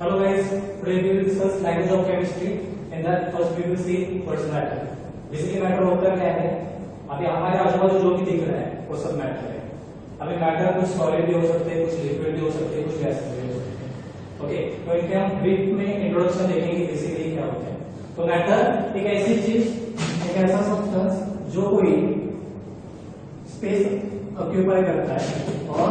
Hello guys, today we will discuss language of chemistry. In that first we will see what's matter. Basically matter होता क्या है? अभी हमारे आजू-बाजू जो भी दिख रहा है वो सब मैटर है. अभी मैटर कुछ सॉलिड भी हो सकते हैं, कुछ लिक्विड भी हो सकते हैं, कुछ गैस भी हो सकते हैं. ओके, तो इनके हम ब्रीफ में इंट्रोडक्शन देखेंगे बेसिकली क्या होता है. तो मैटर एक ऐसी चीज, एक ऐसा सब्सटेंस जो कोई स्पेस ऑक्यूपाई करता है और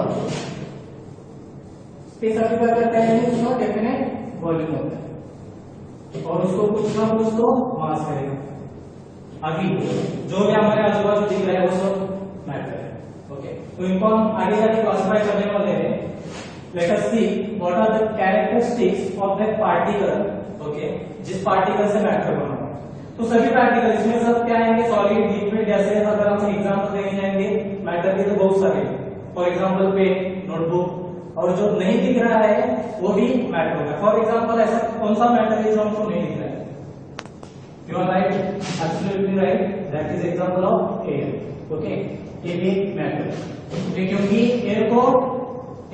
स्पेस ऑक्यूपाई करता है यानी उसका डेफिनेट वॉल्यूम होता है और उसको कुछ ना कुछ तो मास करेगा. अभी जो भी हमारे आजू बाजू दिख रहा है वो सब मैटर है. ओके, तो इनको हम आगे जाके क्लासिफाई करने वाले हैं. Let us see what are the characteristics of that particle. Okay, जिस पार्टिकल से मैटर बना है. तो सभी पार्टिकल इसमें सब क्या आएंगे? Solid, liquid, gases. अगर हम एग्जांपल देने जाएंगे मैटर के तो बहुत सारे. For example pen, notebook. और जो नहीं दिख रहा है वो भी मैटर होगा. फॉर एग्जांपल ऐसा कौन सा मैटर है जो हमको नहीं दिख रहा है? You are right, absolutely right. That is example of air. Okay, ये भी मैटर है क्योंकि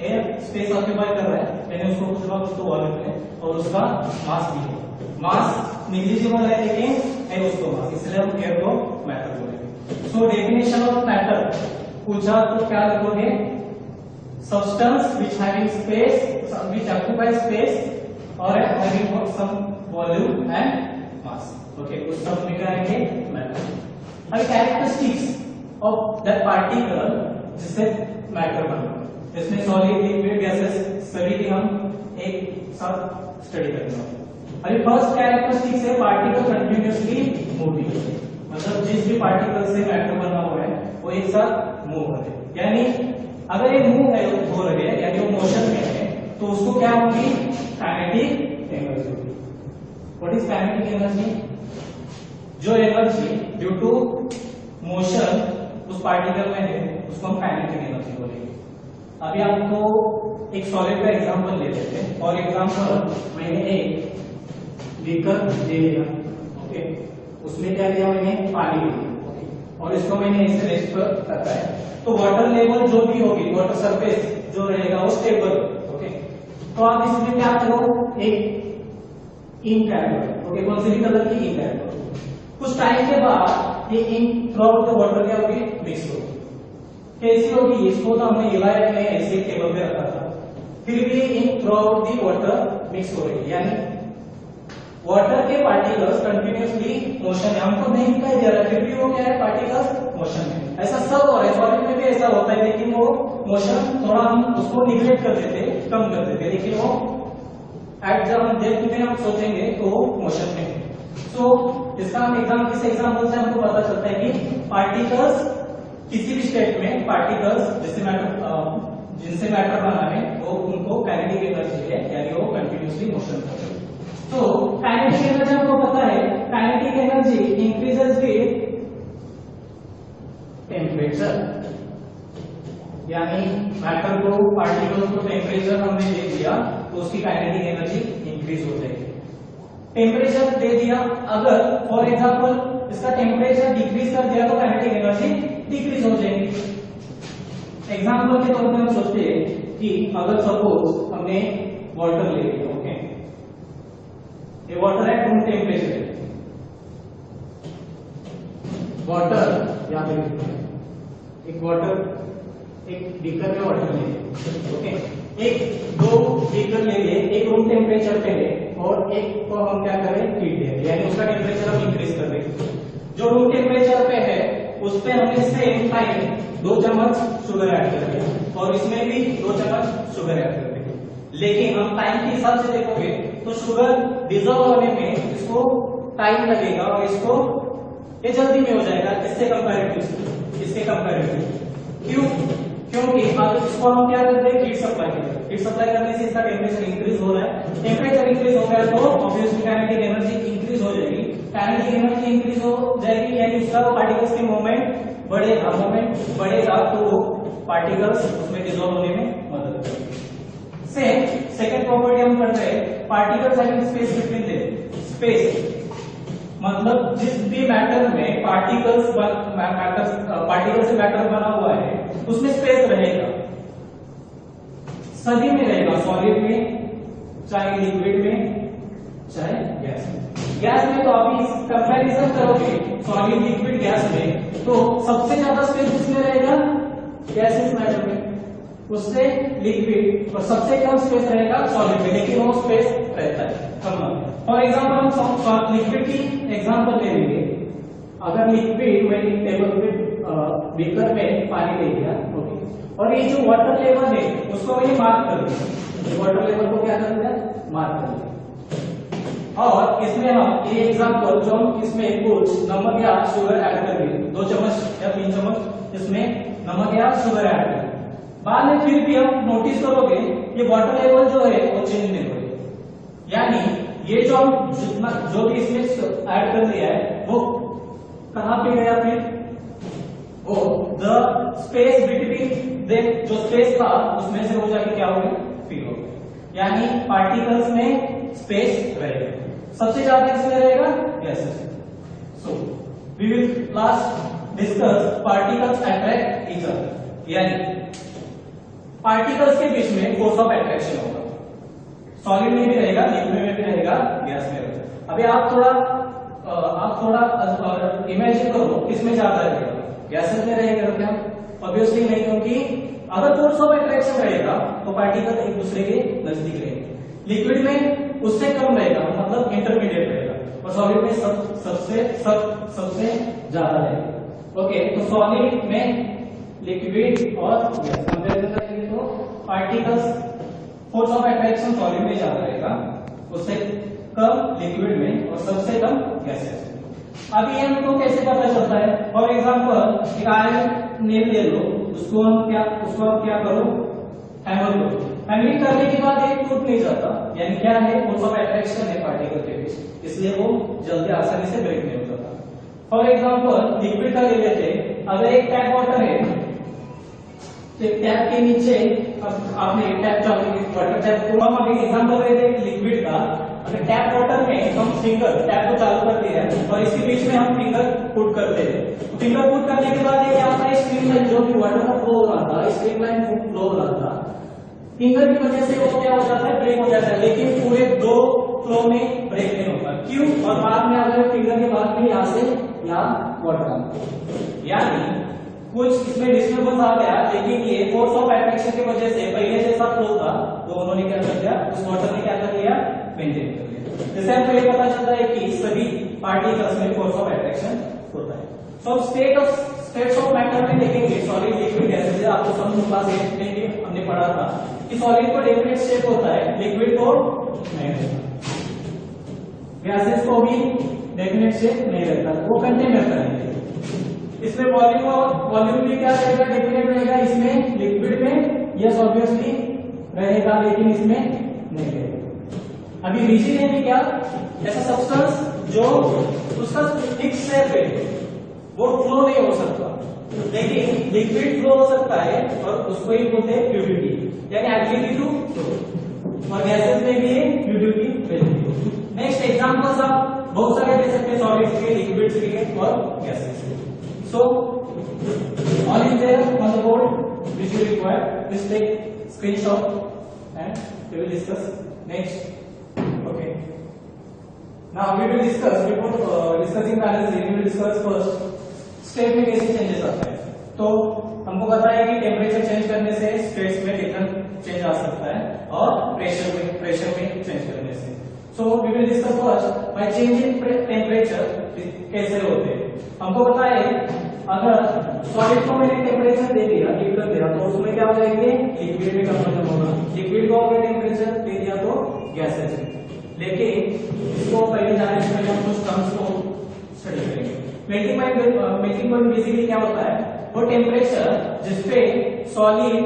एयर स्पेस ऑक्यूपाई कर रहा है यानी उसको कुछ ना कुछ तो वॉल्यूम है और उसका मास भी है. मास निग्लिजिबल है लेकिन है उसको मास, इसलिए हम एयर को मैटर बोलेंगे. सो डेफिनेशन ऑफ मैटर पूछा तो क्या लिखोगे? Substance which having space, which occupies space or having some volume and mass. Okay, उस सब में करेंगे मैटर. अब कैरेक्टरिस्टिक्स ऑफ दैट पार्टिकल जिससे मैटर बना, इसमें सॉलिड, लिक्विड, गैसेस सभी की हम एक साथ स्टडी करेंगे. अभी फर्स्ट कैरेक्टरिस्टिक्स है पार्टिकल कंटिन्यूअसली मूविंग. मतलब जिस भी पार्टिकल से मैटर बना हुआ है वो एक साथ मूव हो रहे हैं. यानी अगर ये मूव है हो रहे हैं यानी वो मोशन में है तो उसको क्या होगी? काइनेटिक एनर्जी होगी. What is kinetic energy? जो एनर्जी ड्यू टू मोशन उस पार्टिकल में है उसको हम काइनेटिक एनर्जी बोलेंगे. अभी आपको एक सॉलिड का एग्जांपल ले लेते हैं. फॉर एग्जांपल मैंने एक बीकर ले लिया. ओके, उसमें क्या लिया? मैंने पानी लिया. ओके, और इसको मैंने ऐसे रेस्ट पर रखा है. तो वाटर लेवल जो भी होगी, वाटर सरफेस जो रहेगा वो स्टेबल. ओके, तो आप इसमें क्या करो? एक इंक ऐड करो. ओके, कौन सी भी कलर की इंक ऐड करो. कुछ टाइम के बाद ये ink throughout the water क्या होगी? मिक्स होगी. कैसी होगी? इसको तो हमने हिलाया नहीं, ऐसे टेबल पे रखा था, फिर भी ink throughout the water mix हो रही है. यानी वाटर के पार्टिकल्स कंटिन्यूअसली मोशन है. हमको नहीं दिखाई दे रहा फिर भी वो क्या है? पार्टिकल्स मोशन है. ऐसा सब हो रहा है. सॉलिड में भी ऐसा होता है लेकिन वो मोशन थोड़ा हम उसको निग्लेक्ट कर देते, कम कर देते, लेकिन वो एट जब हम देखते हैं हम सोचेंगे तो वो मोशन में है. सो इसका हम एग्जांपल से हमको पता चलता है कि पार्टिकल्स किसी भी स्टेट में पार्टिकल्स जिनसे मैटर बना है वो उनको काइनेटिक एनर्जी है यानी वो कंटिन्यूअसली मोशन कर रहे हैं. तो काइनेटिक एनर्जी हमको पता है. Kinetic energy increases with temperature. यानी मैटर को, पार्टिकल को टेम्परेचर हमने दे दिया तो उसकी काइनेटिक एनर्जी इंक्रीज हो जाएगी. टेम्परेचर दे दिया, अगर फॉर एग्जांपल इसका टेम्परेचर डिक्रीज कर दिया तो काइनेटिक एनर्जी डिक्रीज हो जाएगी. एग्जांपल के तौर पर हम सोचते हैं कि अगर सपोज हमने वाटर ले लिया. ओके, ये वाटर है रूम टेम्परेचर है. वाटर यहाँ पे एक वाटर, एक बीकर में वाटर ले लिए. ओके, एक दो बीकर ले लिए, एक रूम टेम्परेचर पे है और एक को हम क्या करें? हीट दे, यानी उसका टेम्परेचर हम इंक्रीज कर देंगे. जो रूम टेम्परेचर पे है उस पे हमने सेम टाइम 2 चम्मच शुगर ऐड कर दिया और इसमें भी 2 चम्मच शुगर ऐड कर देंगे. लेकिन हम टाइम के हिसाब से देखोगे तो शुगर डिजॉल्व होने में इसको टाइम लगेगा और इसको ये जल्दी में हो जाएगा इससे कंपैरेटिव. क्यों? क्योंकि अब इसको हम क्या करते हैं? हीट सप्लाई करते हैं. हीट सप्लाई करने से इसका टेम्परेचर इंक्रीज हो रहा है. टेम्परेचर इंक्रीज हो गया तो ऑब्वियसली काइनेटिक एनर्जी इंक्रीज हो जाएगी. काइनेटिक एनर्जी इंक्रीज हो जाएगी यानी उसका पार्टिकल्स की मूवमेंट बढ़ेगा तो पार्टिकल्स उसमें डिसॉल्व होने में मदद करेगी. सेकंड प्रॉपर्टी हम कर रहे हैं particles having space between them. Space मतलब जिस भी मैटर में पार्टिकल से मैटर बना हुआ है उसमें स्पेस रहेगा. सभी में रहेगा, सॉलिड में, चाहे लिक्विड में चाहे गैस में। गैस में तो अभी कंपैरिजन करोगे सॉलिड लिक्विड गैस में, तो सबसे ज्यादा स्पेस किसमें रहेगा, गैसेस मैटर में, उससे लिक्विड, और सबसे कम स्पेस रहेगा सॉलिड में, लेकिन वो स्पेस रहता है कम। फॉर एग्जांपल हम लिक्विड की एग्जांपल ले लेंगे। अगर लिक्विड में टेबल पे बीकर में पानी ले लिया, ओके, और ये जो वाटर लेवल है उसको मैंने मार्क कर दिया, वाटर लेवल को क्या कर दिया, मार्क कर दिया। और इसमें हम ये एग्जांपल जो हम इसमें कुछ नमक या शुगर ऐड कर दिए, 2 चम्मच या 3 चम्मच इसमें नमक या शुगर ऐड कर, बाद में फिर भी हम नोटिस करोगे ये वाटर लेवल जो है वो चेंज नहीं हो रही, यानी ये जो हम जितना जो भी इसमें ऐड कर दिया है वो कहां पे गया, फिर वो द स्पेस बिटवीन दे, जो स्पेस था उसमें से हो जाके क्या हो गया, फिल हो गया, यानी पार्टिकल्स में स्पेस रहेगा। सबसे ज्यादा किसमें रहेगा, गैसेस में। So we will last discuss particles attract each other, यानी पार्टिकल्स के बीच में फोर्स ऑफ अट्रैक्शन होगा, सॉलिड में भी रहेगा, लिक्विड में भी रहेगा, गैस में रहेगा। अभी आप थोड़ा इमेजिन करो किसमें ज्यादा रहेगा, गैसेस में रहेगा क्या, ऑब्वियसली नहीं, क्योंकि अगर फोर्स ऑफ अट्रैक्शन रहेगा तो पार्टिकल एक दूसरे के नजदीक रहेंगे, लिक्विड में उससे कम रहेगा, मतलब इंटरमीडिएट रहेगा, और सॉलिड में सबसे ज्यादा रहेगा। ओके, तो सॉलिड में लिक्विड और गैस कंपेरिजन करेंगे तो particles force of attraction solid में ज्यादा रहेगा, उससे कम लिक्विड में, और सबसे कम गैसेस में। अभी हमको कैसे पता चलता है, फॉर एग्जांपल एक आयरन नेल ले लो, उसको हम क्या करो, हैमर करो, हैमरिंग करने के बाद ये टूट नहीं जाता, यानी क्या है, फोर्स ऑफ अट्रैक्शन है पार्टिकल के बीच, इसलिए वो जल्दी आसानी से ब्रेक नहीं हो जाता। फॉर एग्जांपल लिक्विड का ले लेते, अगर एक टैप वाटर है, टैप के नीचे आपने टैप चालू की, वाटर टैप को हम अभी एग्जांपल लेते हैं लिक्विड का, अगर टैप वाटर में हम फिंगर टैप को चालू करते हैं और इसके बीच में हम फिंगर पुट करते हैं, फिंगर पुट करने के बाद ये क्या होता है, स्ट्रीम लाइन जो भी वाटर का फ्लो हो रहा था, स्ट्रीम लाइन फ्लो हो रहा था, फिंगर की वजह से वो क्या हो जाता है, ब्रेक हो जाता है, लेकिन पूरे 2 फ्लो में ब्रेक नहीं होता, क्यों, और बाद में अगर फिंगर के बाद में यहाँ से यहाँ वाटर आता, यानी कुछ इसमें डिस्टर्बेंस आ गया, लेकिन ये फोर्स ऑफ अट्रैक्शन की वजह से पहले जैसा फ्लो था तो उन्होंने क्या कर दिया, उस वाटर ने क्या कर लिया, मेंटेन कर लिया। जैसे हमको ये पता चलता है कि सभी पार्टिकल्स में फोर्स ऑफ अट्रैक्शन होता है। सो स्टेट्स ऑफ मैटर में देखेंगे, सॉलिड लिक्विड गैसेस, आपको समझ क्लास 8 में हमने पढ़ा था कि सॉलिड को डेफिनेट स्टेट होता है, लिक्विड को नहीं, गैसेस को भी डेफिनेट स्टेट नहीं रहता, वो कंटेनर करेंगे। इसमें वॉल्यूम भी क्या रहेगा, डेफिनेट रहेगा, इसमें लिक्विड में यस ऑब्वियसली रहेगा, लेकिन इसमें नहीं रहेगा। अभी रीजन है क्या, ऐसा सब्सटेंस जो उसका फिक्स शेप है वो फ्लो नहीं हो सकता, लेकिन लिक्विड फ्लो हो सकता है, और उसको ही बोलते हैं फ्लूइडिटी, यानी एबिलिटी टू फ्लो, और गैसेस में भी है फ्लूइडिटी। नेक्स्ट एग्जांपल्स आप बहुत सारे दे सकते हैं, सॉलिड्स के, लिक्विड्स के और गैसेस के। So all is there on the board which you require. Please take screenshot and we will discuss next. Okay. Now we will discuss, before discussing the analysis, we will discuss first state में कैसे changes आता है। तो हमको पता है कि temperature change करने से स्टेट्स में डिफरेंट चेंज आ सकता है, और प्रेशर में चेंज करने से। So we will discuss first by change in temperature कैसे होते हैं। हमको पता है अगर सॉलिड को मैंने टेम्परेचर दे दिया, हीट कर दिया, तो उसमें क्या हो जाएंगे, लिक्विड में कन्वर्जन होगा, लिक्विड को अगर टेम्परेचर दे दिया तो गैसेस में। लेकिन इसको पहले जाने से पहले हम कुछ टर्म्स को स्टडी करेंगे। मेल्टिंग पॉइंट बेसिकली क्या होता है, वो टेम्परेचर जिसपे सॉलिड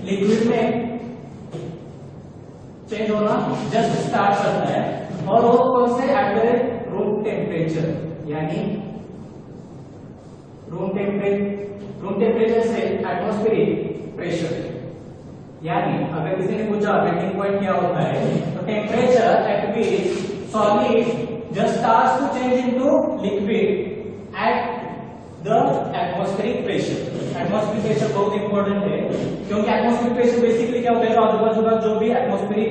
लिक्विड में चेंज होना जस्ट स्टार्ट करता है, और वो कौन से, एट द रूम टेम्परेचर, यानी रूम टेम्परेचर से एटमॉस्फेरिक प्रेशर, यानी अगर किसी ने पूछा मेल्टिंग पॉइंट क्या होता है, तो temperature at which solid just starts to change into liquid at the atmospheric pressure. Atmospheric pressure बहुत इंपॉर्टेंट है, क्योंकि एटमॉस्फेरिक प्रेशर बेसिकली क्या होता है, आजू बाजू का जो भी एटमॉस्फेरिक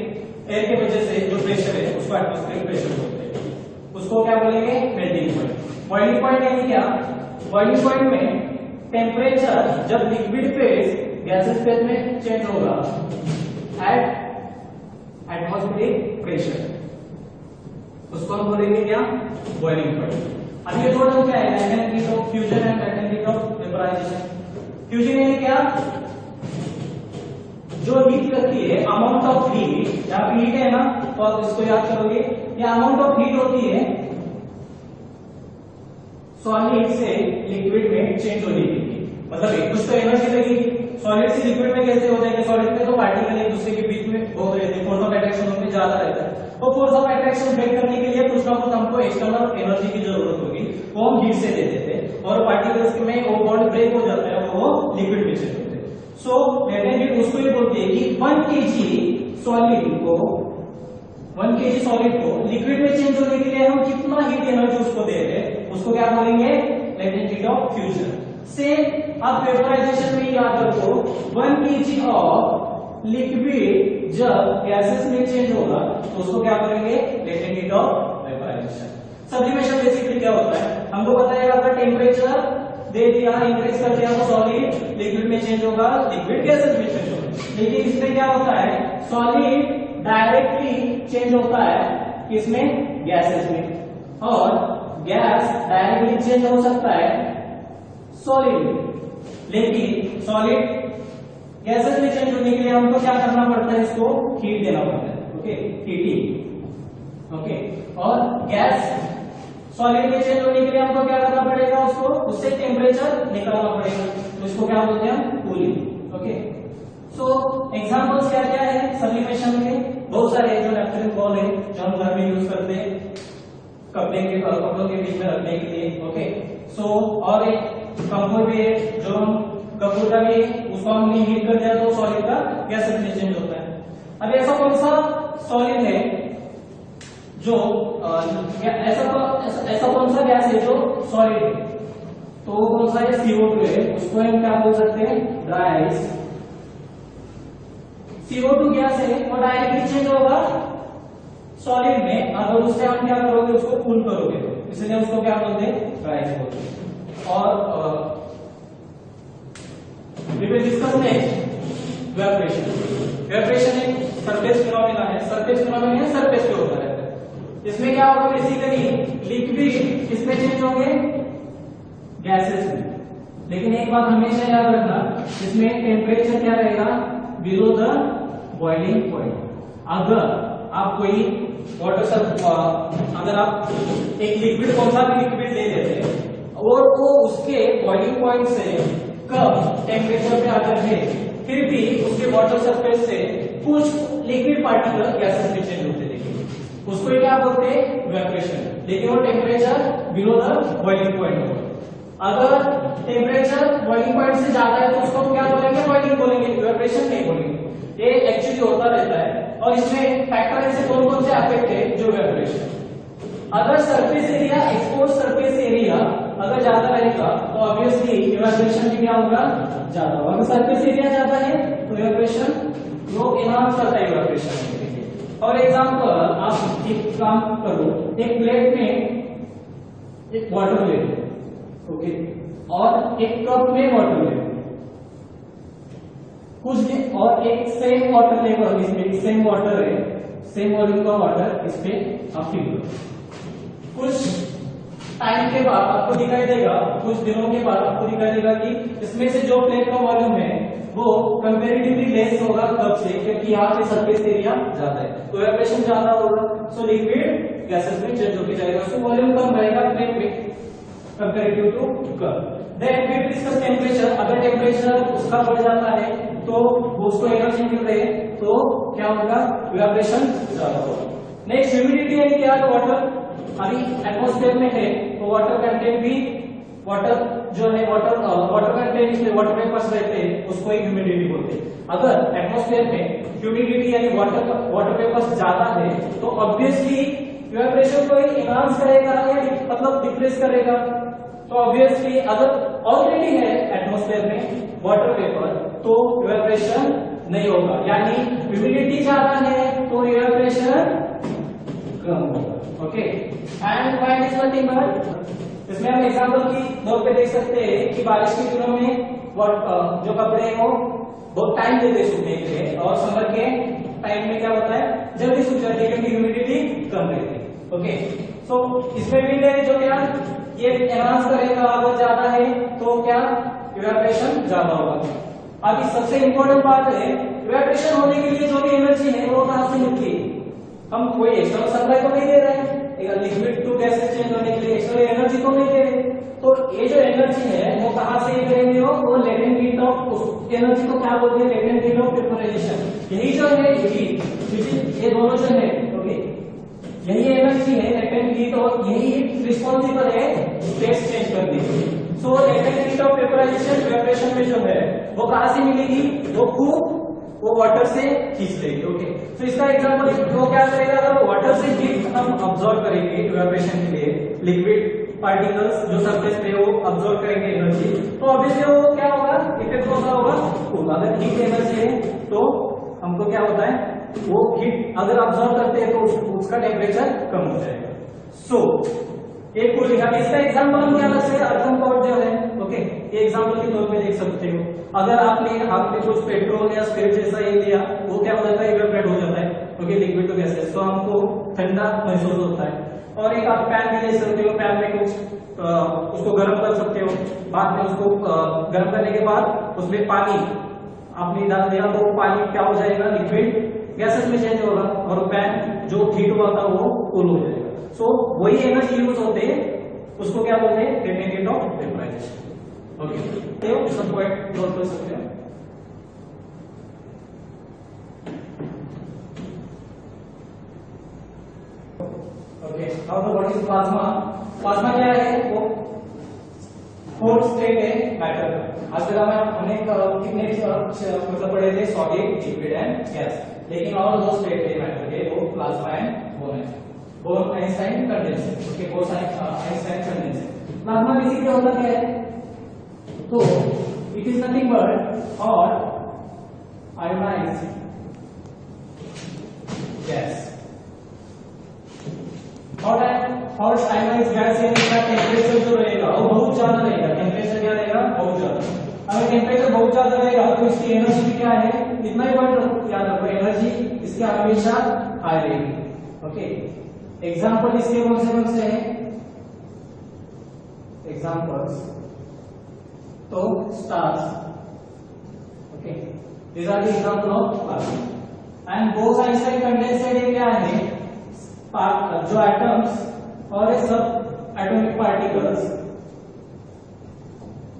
एयर के वजह से जो प्रेशर है उसको एटमॉस्फेरिक प्रेशर बोलते हैं, उसको क्या बोलेंगे? Melting point. बॉइलिंग पॉइंट यानी क्या? बॉइलिंग पॉइंट में टेम्परेचर जब लिक्विड फेज गैसेस फेज में चेंज होगा एट एटमॉस्फेरिक प्रेशर, उसको हम बोलेंगे क्या? Boiling point. अब ये दो टर्म क्या है? Latent heat of fusion and latent heat of vaporization. Fusion यानी क्या? जो हीट लगती है, अमाउंट ऑफ हीट, यहाँ पे हीट है ना, तो आप इसको याद करोगे, ये अमाउंट ऑफ हीट होती है सॉलिड से लिक्विड में चेंज होने की। मतलब कुछ तो एनर्जी लगेगी। सॉलिड से लिक्विड में कैसे होता है कि सॉलिड में तो पार्टिकल एक दूसरे के बीच में बहुत रहते हैं, फोर्स ऑफ अट्रैक्शन उनमें ज्यादा रहता है, तो फोर्स ऑफ अट्रैक्शन ब्रेक करने के लिए कुछ ना कुछ हमको एक्सटर्नल एनर्जी की जरूरत होगी, वो हम हीट से दे देते हैं और पार्टिकल्स में वो बॉन्ड ब्रेक हो जाता है, वो लिक्विड में चेंज होते हैं। सो लैटेंट हीट उसको ये बोलते हैं कि 1 kg सॉलिड को लिक्विड में चेंज होने के लिए हम कितना हीट एनर्जी उसको दे रहे हैं, उसको क्या बोलेंगे? Latent heat of fusion. से अब वेपराइजेशन में याद रखो, 1 kg ऑफ लिक्विड जब गैसेस में चेंज होगा तो उसको क्या बोलेंगे? Latent heat of vaporization. Sublimation basically क्या होता है? हमको बताएगा अगर टेम्परेचर दे दिया, इंक्रीज कर दिया तो सॉलिड लिक्विड में चेंज होगा, लिक्विड गैसेस में चेंज होगा। लेकिन इसमें क्या होता है? सॉलिड डायरेक्टली चेंज होता है किसमें? गैसेस में, और गैस डायरेक्टली चेंज हो सकता है सॉलिड में। लेकिन सॉलिड गैसेस में चेंज होने के लिए हमको क्या करना पड़ता है? इसको हीट देना पड़ता है। Okay, heating. ओके, और गैस सॉलिड में चेंज होने के लिए हमको क्या करना पड़ेगा? उसको उससे टेम्परेचर निकालना पड़ेगा, तो इसको क्या बोलते हैं? कूलिंग। ओके, सो एग्जांपल्स क्या क्या है सब्लिमेशन के? बहुत सारे जो नेपथलीन बॉल है जो हम घर में यूज करते हैं कपड़ों के बीच में रखने के लिए। ओके, सो और एक कपूर भी है, जो हम कपूर का भी उसको हमने हीट कर दिया तो सॉलिड का गैस में चेंज होता है। अब ऐसा कौन सा सॉलिड है जो ऐसा कौन सा गैस है जो सॉलिड है? तो वो कौन सा है? CO2 है। उसको हम क्या बोल सकते हैं? Dry ice. CO2 गैस है, वो डायरेक्टली चेंज होगा सॉलिड में, अगर उससे हम क्या करोगे? उसको कूल करोगे, इसलिए उसको क्या बोलते हैं? ड्राई आइस बोलते हैं। और we will discuss next evaporation. Evaporation एक सरफेस फिनोमेना है, सरफेस पे होता रहता है। इसमें क्या होगा? बेसिकली लिक्विड किसमें चेंज होंगे? गैसेस में। लेकिन एक बात हमेशा याद रखना, इसमें टेम्परेचर क्या रहेगा? Below the boiling point. अगर आप कोई अगर आप एक लिक्विड, कौन सा भी लिक्विड ले लेते हैं और वो उसके बॉइलिंग पॉइंट से कम टेम्परेचर पे आकर है, फिर भी उसके वाटर सरफेस से कुछ लिक्विड पार्टिकल गैसेस में चेंज होते देखेंगे, उसको क्या बोलते हैं? इवेपोरेशन। लेकिन वो temperature below the boiling point होगा। अगर टेम्परेचर बॉइलिंग पॉइंट से ज्यादा है तो उसको क्या बोलेंगे? बॉइलिंग बोलेंगे, इवेपोरेशन नहीं बोलेंगे। ये एक्चुअली होता रहता है, और इसमें फैक्टर ऐसे कौन कौन से अफेक्ट है? जो इवेपोरेशन। अगर surface area, expose surface area अगर ज्यादा रहेगा तो ऑब्वियसली इवेपोरेशन भी क्या होगा? ज्यादा होगा। अगर सरफेस एरिया ज्यादा है तो इवेपोरेशन वो एनहांस करता है इवेपोरेशन। और एग्जांपल, आप एक काम करो, एक प्लेट में एक वाटर ले लो, ओके, और एक कप में वाटर ले लो, कुछ दिन, और एक सेम वाटर लेवल, इसमें सेम वाटर है, सेम वॉल्यूम का वाटर इस पे आप फिल करो। कुछ टाइम के बाद आपको दिखाई देगा, कुछ दिनों के बाद आपको दिखाई देगा कि इसमें से जो प्लेट का वॉल्यूम है वो कंपैरेटिवली लेस होगा कप से, क्योंकि यहाँ पे सरफेस एरिया ज्यादा है, तो इवेपोरेशन ज्यादा होगा। सो लिक्विड गैसेस में चेंज होके जाएगा, सो वॉल्यूम कम रहेगा प्लेट में comparative to cup. Then we discuss temperature. अगर टेम्परेचर उसका बढ़ जाता है तो उसको एनर्जी मिल रही है तो क्या होगा? इवेपोरेशन ज्यादा होगा। नेक्स्ट ह्यूमिडिटी यानी क्या? वाटर अभी एटमॉस्फेयर में है तो वाटर कंटेंट भी, वाटर जो है वाटर कंटेंट इसमें वाटर वेपर्स रहते हैं, उसको ही ह्यूमिडिटी बोलते हैं। अगर एटमॉस्फेयर में ह्यूमिडिटी यानी वाटर वेपर्स ज्यादा है तो ऑब्वियसली इवेपोरेशन को एनहांस करेगा या मतलब डिक्रीज करेगा। तो ऑब्वियसली अगर ऑलरेडी है एटमॉस्फेयर में वाटर वेपर तो इवेपोरेशन नहीं होगा, यानी ह्यूमिडिटी ज्यादा है तो इवेपोरेशन कम होगा। Okay, and point is nothing but, इसमें हम एग्जांपल की तौर पे देख सकते हैं कि बारिश के दिनों में जो कपड़े हैं वो बहुत टाइम लेते सूखने के लिए, और समर के टाइम में क्या होता है जल्दी सूख जाती है क्योंकि ह्यूमिडिटी कम रहती है। ओके, सो इसमें विंड है जो क्या ये एनहांस करेगा, अगर ज्यादा है तो क्या इवेपोरेशन ज्यादा होगा। अभी सबसे इंपॉर्टेंट बात है, इवेपोरेशन होने के लिए जो भी एनर्जी है वो कहां से मिलती है? हम कोई एक्सटर्नल सप्लाई तो नहीं दे रहे हैं, लिक्विड टू गैसेस चेंज होने के लिए एक्सटर्नल एनर्जी तो नहीं दे रहे, तो ये जो एनर्जी है वो कहां से करेंगे? वो लेटेंट हीट ऑफ, उस एनर्जी को क्या बोलते हैं? Latent heat of vaporisation. यही जो है ये दोनों जो है, ओके, यही एनर्जी है लेटेंट हीट, और यही रिस्पॉन्सिबल है स्टेट चेंज करने के। So latent heat of vaporisation evaporation में जो है वो कहां से मिलेगी? वो वाटर से खींच लेगी। ओके, तो इसका एग्जांपल वो क्या करेगा? अगर वाटर से हीट हम अब्सॉर्ब करेंगे इवेपोरेशन के लिए, लिक्विड पार्टिकल्स जो सरफेस पे वो अब्सॉर्ब करेंगे एनर्जी, तो ऑब्वियसली वो क्या होगा? इफेक्ट होगा अगर हीट एनर्जी है तो हमको क्या होता है, वो हीट अगर अब्सॉर्ब करते हैं तो उसका टेम्परेचर कम हो जाएगा। सो एक को लिखा, इसका एग्जांपल हम क्या लग सकते हैं? अर्थन पॉट जो है, ओके, ये एग्जांपल के तौर पे देख सकते हो। अगर आपने कुछ पेट्रोल या स्पिरिट जैसा ये लिया, वो क्या हो जाता है? इवेपोरेट हो जाता है, ओके, लिक्विड टू गैसेस, तो हमको ठंडा महसूस होता है। और एक आप पैन भी ले सकते हो, पैन में कुछ उसको गर्म कर सकते हो, बाद में उसको गर्म करने के बाद उसमें पानी आपने डाल दिया तो पानी क्या हो जाएगा? लिक्विड गैसेस में चेंज होगा, और पैन जो हीट हुआ था वो कूल हो जाएगा। सो वही एनर्जी यूज होते हैं, उसको क्या बोलते हैं? Latent heat of vaporisation. Okay, सब पॉइंट नोट कर सकते हो। Okay, now the what is plasma? Plasma क्या है? वो फोर्थ स्टेट है मैटर का। आज तक हमने कितने मतलब पढ़े थे? सॉलिड, लिक्विड एंड गैस, लेकिन और दो स्टेट है मैटर के, वो plasma and bone Einstein condenser. Okay, bone Einstein condenser. Plasma basically होता क्या है? तो it is nothing but hot ionised gas. Hot ionised gas यानी इसका टेम्परेचर जो रहेगा वो बहुत ज्यादा रहेगा। टेम्परेचर क्या रहेगा? बहुत ज्यादा। अगर टेम्परेचर बहुत ज्यादा रहेगा तो इसकी एनर्जी भी क्या है? इतना ही वर्ड याद रखो, एनर्जी इसकी हमेशा हाई रहेगी। ओके, एग्जांपल इसके कौन से हैं? एग्जांपल्स तो stars. Okay, these are the example of plasma and Bose-Einstein condenser ये क्या है? जो एटम्स और सब एटॉमिक पार्टिकल्स,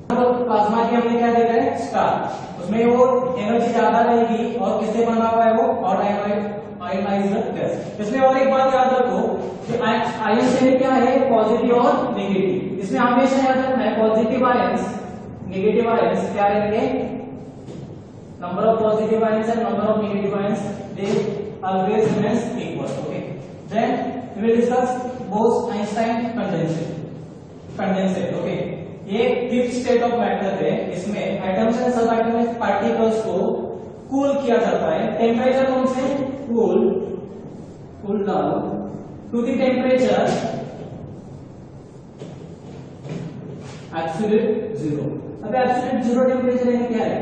प्लाज्मा की हमने क्या देखा है? स्टार। उसमें वो एनर्जी ज्यादा रहेगी, और किससे बना हुआ है? वो और आयोनाइज्ड गैस। इसमें और एक बात याद रखो कि आयन से क्या है? पॉजिटिव और नेगेटिव। इसमें हमेशा याद रखना है पॉजिटिव आयंस, नेगेटिव आयंस क्या रहेंगे? Number of positive ions and number of negative ions they always remains equal. Okay, then we will discuss Bose Einstein condenser. Okay, ये फिफ्थ स्टेट ऑफ मैटर है। इसमें atoms and subatomic particles को cool किया जाता है। Temperature कौन से? Cool down to the temperature absolute zero. अब एब्सोल्यूट जीरो टेम्परेचर यानी क्या है?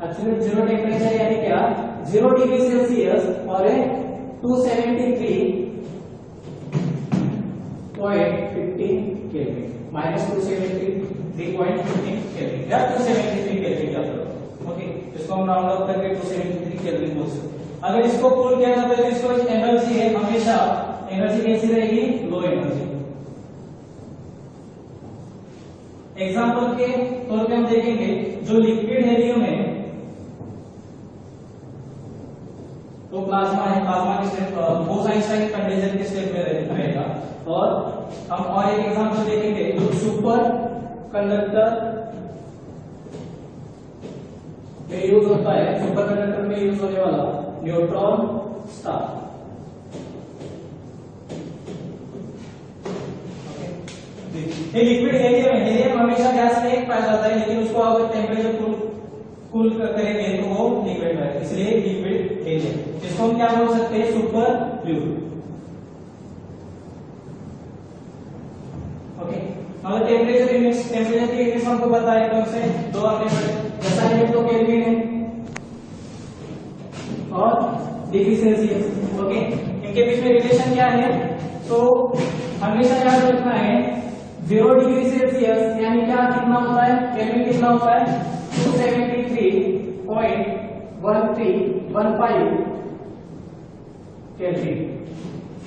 एब्सोल्यूट जीरो टेम्परेचर यानी क्या? 0 डिग्री सेल्सियस और 273.15 केल्विन, -273.15 केल्विन या 273 केल्विन याद रखो। ओके, इसको हम राउंड अप करके 273 केल्विन बोल सकते हैं। अगर इसको कूल किया जाता है तो इसको एनर्जी है, हमेशा एनर्जी कैसी रहेगी? Low energy. एग्जांपल के तौर पे हम देखेंगे जो लिक्विड हेलियम है तो प्लाज्मा है, प्लाज्मा के स्टेट बोस-आइंस्टाइन कंडेंसर के स्टेट में रहेगा। और हम और एक एग्जांपल देखेंगे जो सुपर कंडक्टर में यूज होता है, सुपर कंडक्टर में यूज होने वाला न्यूट्रॉन स्टार। ये लिक्विड हेलियम है। हेलियम हमेशा गैस में एक पाया जाता है, लेकिन उसको अगर टेम्परेचर कूल करेंगे तो वो लिक्विड में, इसलिए लिक्विड हीलियम। इसको हम क्या बोल सकते हैं, सुपर फ्लूइड। ओके, अब टेम्परेचर यूनिट्स, टेम्परेचर की यूनिट्स हमको पता है कौन से दो आपने पढ़े, ऐसा यूनिट तो केल्विन है और डिग्री सेल्सियस। ओके, इनके बीच में रिलेशन क्या है, तो हमेशा याद रखना है 0 डिग्री सेल्सियस यानी क्या कितना होता है, केल्विन कितना होता है 273.1315 केल्विन।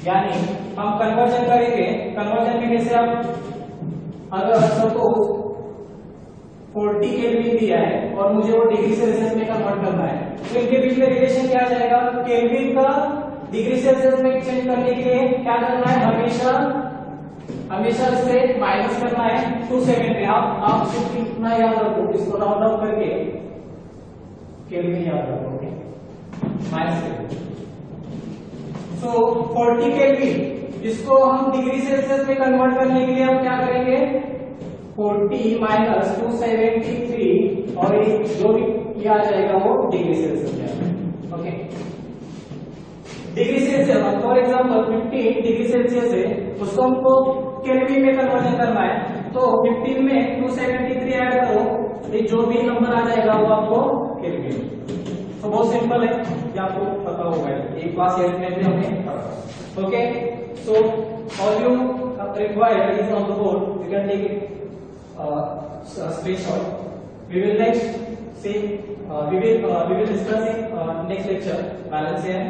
यानी हम कन्वर्जन करेंगे, कन्वर्जन करने से आप अगर सपोज 40 केल्विन दिया है और मुझे वो डिग्री सेल्सियस में कन्वर्ट करना है, तो इनके बीच में रिलेशन क्या आ जाएगा, केल्विन का डिग्री सेल्सियस में चेंज करने के लिए क्या करना है, हमेशा से माइनस करना है 270। आप सिर्फ इतना याद रखो, इसको राउंड ऑफ करके केल्विन याद रखोगे माइनस। सो 40 केल्विन, इसको हम डिग्री सेल्सियस में कन्वर्ट करने के लिए हम क्या करेंगे, 40 माइनस 273 और जो भी ये आ जाएगा वो डिग्री सेल्सियस में। Okay, degree Celsius for example 15 degree Celsius है, उसको हमको केल्विन में कन्वर्जन करना है, तो 15 में 273 ऐड करो, तो जो भी नंबर आ जाएगा वो आपको केल्विन। तो बहुत सिंपल है, ये आपको पता होगा, एक क्लास 8 में भी हमने पढ़ा। Okay, so volume required is on the board, you can take it screenshot. We will next see we will discuss in next lecture balance and